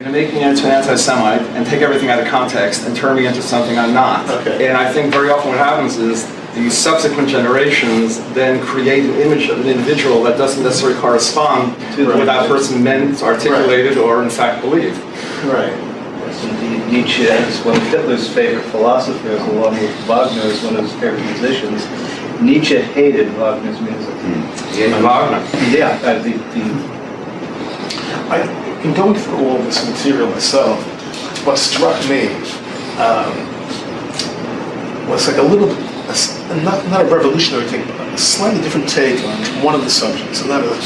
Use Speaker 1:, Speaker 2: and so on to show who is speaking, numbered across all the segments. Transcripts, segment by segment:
Speaker 1: to make me into an anti-Semite and take everything out of context and turn me into something I'm not.
Speaker 2: Okay.
Speaker 1: And I think very often what happens is the subsequent generations then create an image of an individual that doesn't necessarily correspond to what that person meant, articulated, or in fact believed.
Speaker 2: Right.
Speaker 3: Yes, indeed. Nietzsche is one of Hitler's favorite philosophers, along with Wagner as one of his favorite musicians. Nietzsche hated Wagner's music.
Speaker 1: Wagner.
Speaker 3: Yeah,
Speaker 2: In going through all this material myself, what struck me was like a little, not a revolutionary take, but a slightly different take on one of the subjects, and that is,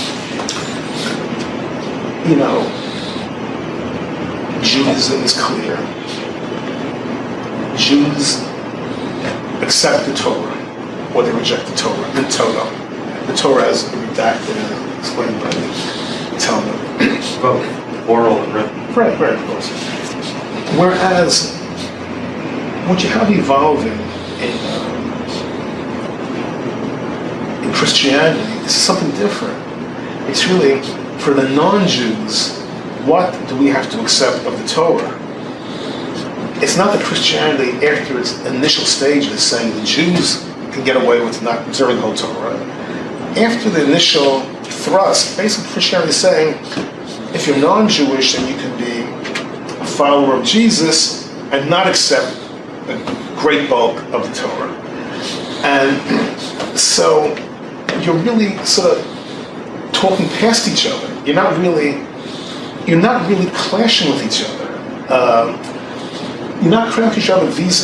Speaker 2: Judaism is clear. Jews accept the Torah, or they reject the Torah, in toto. The Torah is redacted and explained by the Talmud.
Speaker 1: Both oral and written.
Speaker 2: Right, of course. Whereas, what you have evolving in Christianity is something different. It's really, for the non-Jews, what do we have to accept of the Torah? It's not that Christianity, after its initial stages, saying the Jews can get away with not observing the whole Torah. After the initial thrust, basically Christianity is saying, if you're non-Jewish, then you can be a follower of Jesus and not accept a great bulk of the Torah. And so you're really sort of talking past each other. You're not really clashing with each other. You're not clashing with each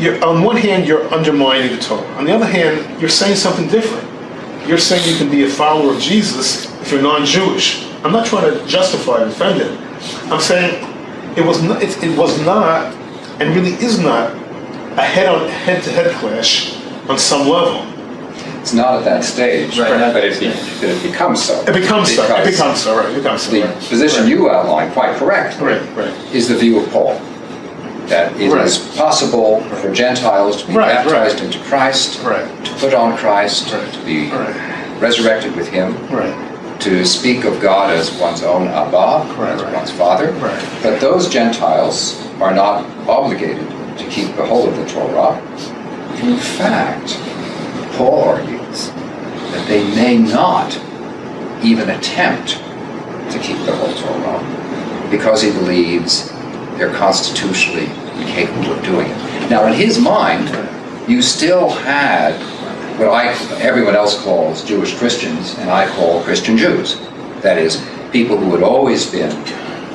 Speaker 2: other on one hand, you're undermining the Torah. On the other hand, you're saying something different. You're saying you can be a follower of Jesus if you're non-Jewish. I'm not trying to justify or defend it. I'm saying it was not, and really is not, a head-to-head clash on some level.
Speaker 4: It's not at that stage,
Speaker 3: right.
Speaker 4: But it becomes so.
Speaker 2: It becomes so. Right.
Speaker 4: The position you outlined quite correctly is the view of Paul, that it is possible for Gentiles to be baptized into Christ, to put on Christ, to be resurrected with Him, to speak of God as one's own Abba, as one's Father. But those Gentiles are not obligated to keep the whole of the Torah. In fact, Paul argues that they may not even attempt to keep the whole Torah because he believes they're constitutionally incapable of doing it. Now, in his mind, you still had what everyone else calls Jewish Christians, and I call Christian Jews. That is, people who had always been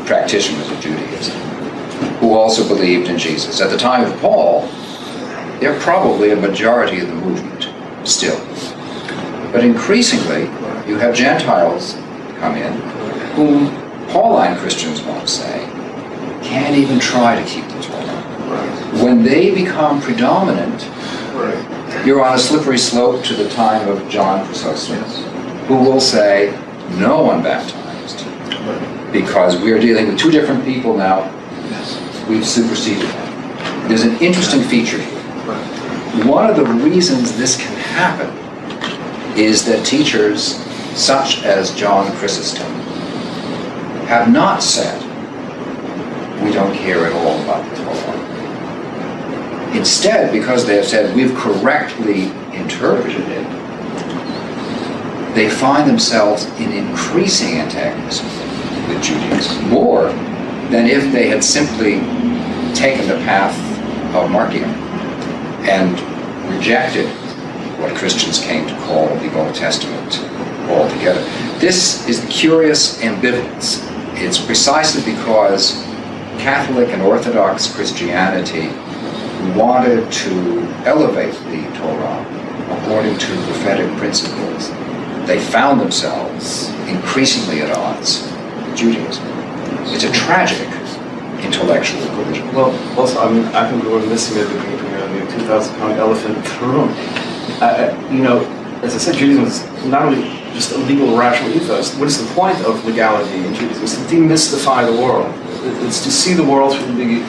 Speaker 4: practitioners of Judaism, who also believed in Jesus. At the time of Paul, they're probably a majority of the movement still. But increasingly, you have Gentiles come in, whom Pauline Christians won't say, can't even try to keep the Torah. When they become predominant, you're on a slippery slope to the time of John Chrysostom, who will say, no one baptized, because we are dealing with two different people now. We've superseded them. There's an interesting feature here. One of the reasons this can happen is that teachers such as John Chrysostom have not said, we don't care at all about the Torah. Instead, because they have said, we've correctly interpreted it, they find themselves in increasing antagonism with Judaism, more than if they had simply taken the path of Marcion and rejected what Christians came to call the Old Testament altogether. This is the curious ambivalence. It's precisely because Catholic and Orthodox Christianity wanted to elevate the Torah according to prophetic principles. They found themselves increasingly at odds with Judaism. It's a tragic intellectual collision.
Speaker 1: Well, also, I think we were missing the 2,000-pound elephant in the room. As I said, Judaism is not only just a legal, rational ethos. What is the point of legality in Judaism? It's to demystify the world. It's to see the world through the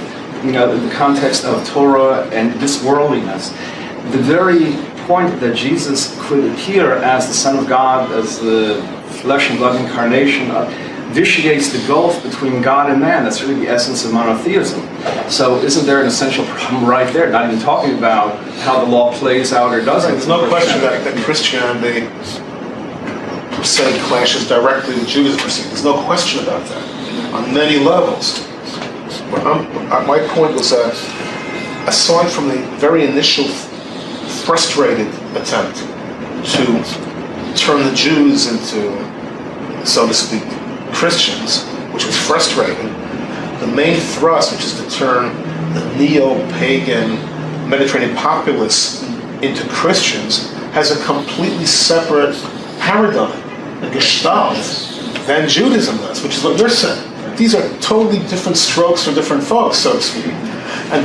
Speaker 1: context of Torah and this worldliness. The very point that Jesus could appear as the Son of God, as the flesh and blood incarnation, vitiates the gulf between God and man. That's really the essence of monotheism. So isn't there an essential problem right there? Not even talking about how the law plays out or doesn't.
Speaker 2: There's no question that Christianity per se clashes directly with Judaism per se. There's no question about that on many levels. But my point was that aside from the very initial frustrated attempt to turn the Jews into, so to speak, Christians, which was frustrating, the main thrust, which is to turn the neo-pagan Mediterranean populace into Christians, has a completely separate paradigm, a gestalt, than Judaism does, which is what you're saying. These are totally different strokes for different folks, so to speak.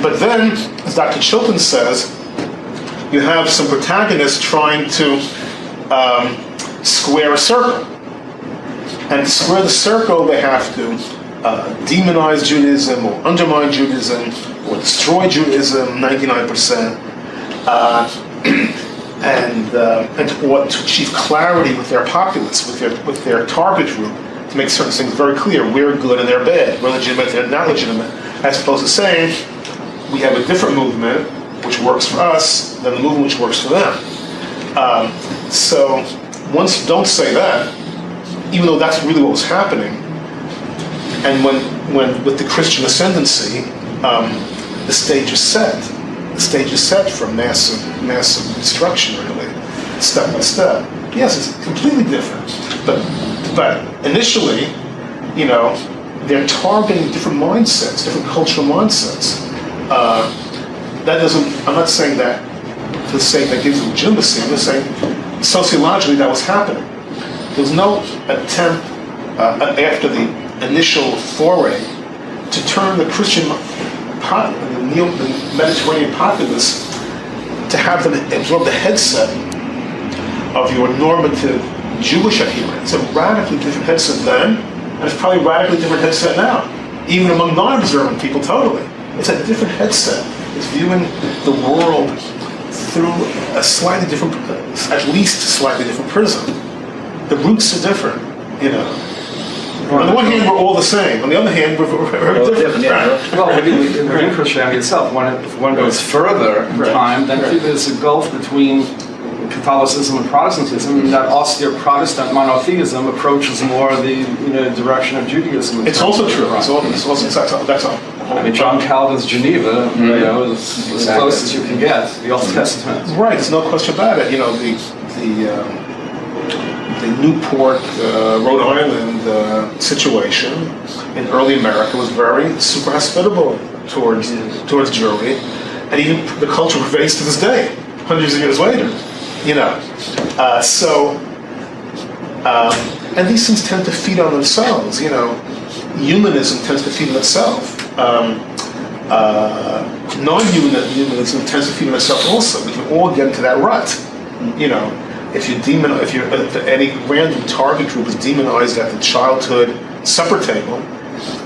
Speaker 2: But then, as Dr. Chilton says, you have some protagonists trying to square a circle. And to square the circle, they have to demonize Judaism or undermine Judaism or destroy Judaism 99%, or to achieve clarity with their populace, with their target group, to make certain things very clear. We're good and they're bad. We're legitimate, they're not legitimate. As opposed to saying, we have a different movement which works for us than the movement which works for them. So once you don't say that, even though that's really what was happening, and when with the Christian ascendancy, the stage is set. The stage is set for massive destruction, really, step by step. Yes, it's completely different, but initially, they're targeting different mindsets, different cultural mindsets. That doesn't. I'm not saying that for the sake that gives legitimacy. I'm just saying sociologically that was happening. There was no attempt after the initial foray to turn the Christian, the Mediterranean populace, to have them absorb the headset of your normative Jewish adherents. It's a radically different headset then, and it's probably a radically different headset now, even among non-observant people. Totally, it's a different headset. It's viewing the world through a slightly different, at least slightly different prism. The roots are different, On the one hand, we're all the same. On the other hand, we're different.
Speaker 1: Well, within Christianity itself, if one goes further in time, then there's a gulf between Catholicism and Protestantism, and that austere Protestant monotheism approaches more the direction of Judaism.
Speaker 2: It's also true. It's also that's all.
Speaker 1: I mean, John Calvin's Geneva, is as close as you can get, the Old Testament.
Speaker 2: Right, there's no question about it. The Newport, Rhode Island situation in early America was very super hospitable towards Jewry, and even the culture pervades to this day, hundreds of years later. And these things tend to feed on themselves. Humanism tends to feed on itself. Non-humanism tends to feed on itself also. We can all get into that rut. If any random target group is demonized at the childhood supper table,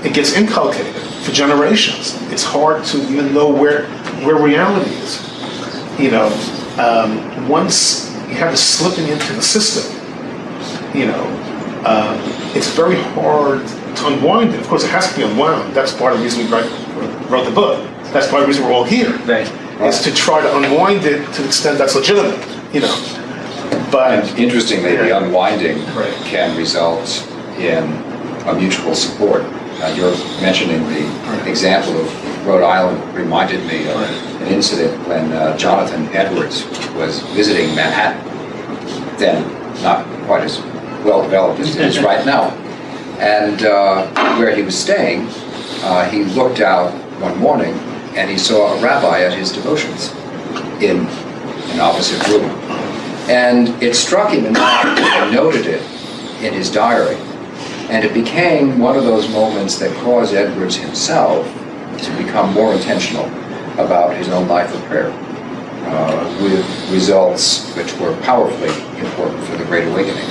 Speaker 2: it gets inculcated for generations. It's hard to even know where reality is. Once you have it slipping into the system, it's very hard to unwind it. Of course, it has to be unwound. That's part of the reason we wrote the book. That's part of the reason we're all here.
Speaker 3: Right.
Speaker 2: Is to try to unwind it to the extent that's legitimate. But
Speaker 4: and interestingly, the unwinding can result in a mutual support. You're mentioning the example of Rhode Island reminded me of an incident when Jonathan Edwards was visiting Manhattan, then not quite as well developed as it is right now. And where he was staying, he looked out one morning and he saw a rabbi at his devotions in an opposite room. And it struck him and he noted it in his diary. And it became one of those moments that caused Edwards himself to become more intentional about his own life of prayer, with results which were powerfully important for the Great Awakening.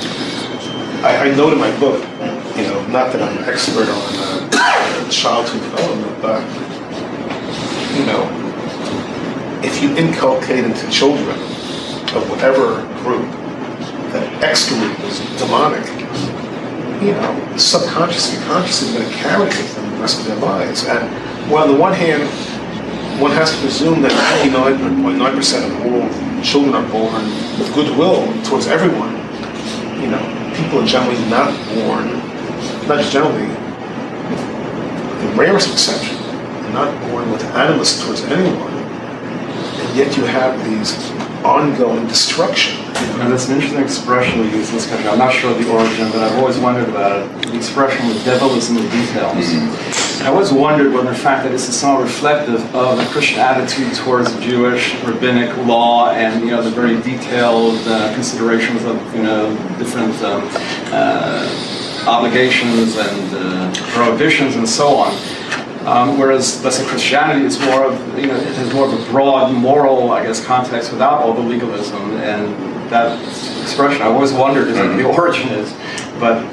Speaker 2: I note in my book, not that I'm an expert on childhood development, but, if you inculcate into children of whatever group that X group is demonic, subconsciously, consciously going to carry with them the rest of their lives. And while on the one hand, one has to presume that 99.9% of all children are born with goodwill towards everyone. People are generally not born, not just generally, the rarest exception, are not born with animus towards anyone. And yet you have these ongoing destruction.
Speaker 1: And that's an interesting expression we use in this country. I'm not sure of the origin, but I've always wondered about it. The expression, the devil is in the details. And I always wondered whether the fact that this is somewhat reflective of the Christian attitude towards Jewish rabbinic law and the very detailed considerations of different obligations and prohibitions and so on. Whereas, let's say, Christianity is more of, it has more of a broad moral, context without all the legalism. And that expression, I always wondered what the origin is. But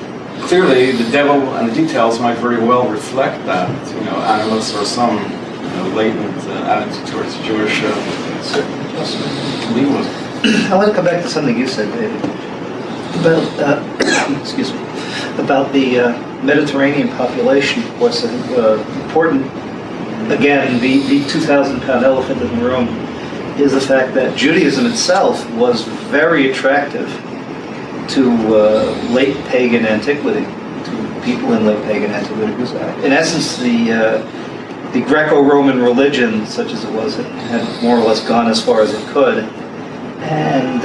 Speaker 1: clearly, the devil and the details might very well reflect that, animus or some latent attitude towards Jewish legalism.
Speaker 3: I want to come back to something you said, David, about excuse me, about the Mediterranean population. Of course, I think important, again, the 2,000-pound elephant in the room is the fact that Judaism itself was very attractive to late pagan antiquity, to people in late pagan antiquity. Because in essence, the Greco-Roman religion, such as it was, had more or less gone as far as it could, and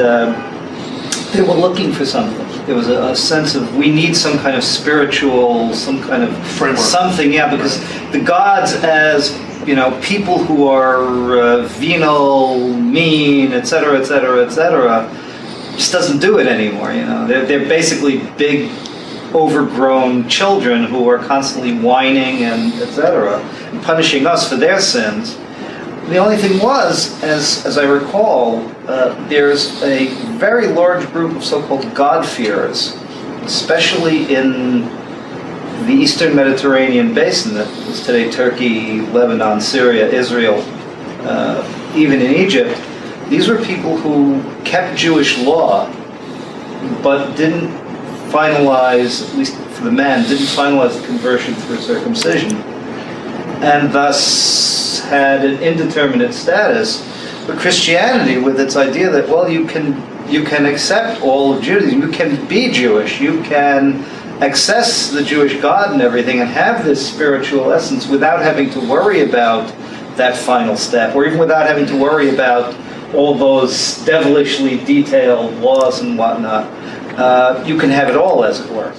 Speaker 3: they were looking for something. There was a sense of, we need some kind of spiritual, some kind of
Speaker 2: framework.
Speaker 3: Something, because the gods as, people who are venal, mean, etc., just doesn't do it anymore, They're basically big, overgrown children who are constantly whining and etc., and punishing us for their sins. The only thing was, as I recall, there's a very large group of so-called God-fearers, especially in the Eastern Mediterranean basin, that is today Turkey, Lebanon, Syria, Israel, even in Egypt. These were people who kept Jewish law, but didn't finalize, at least for the men, didn't finalize the conversion through circumcision, and thus had an indeterminate status. But Christianity, with its idea that, you can accept all of Judaism, you can be Jewish, you can access the Jewish God and everything, and have this spiritual essence without having to worry about that final step, or even without having to worry about all those devilishly detailed laws and whatnot. You can have it all, as it were.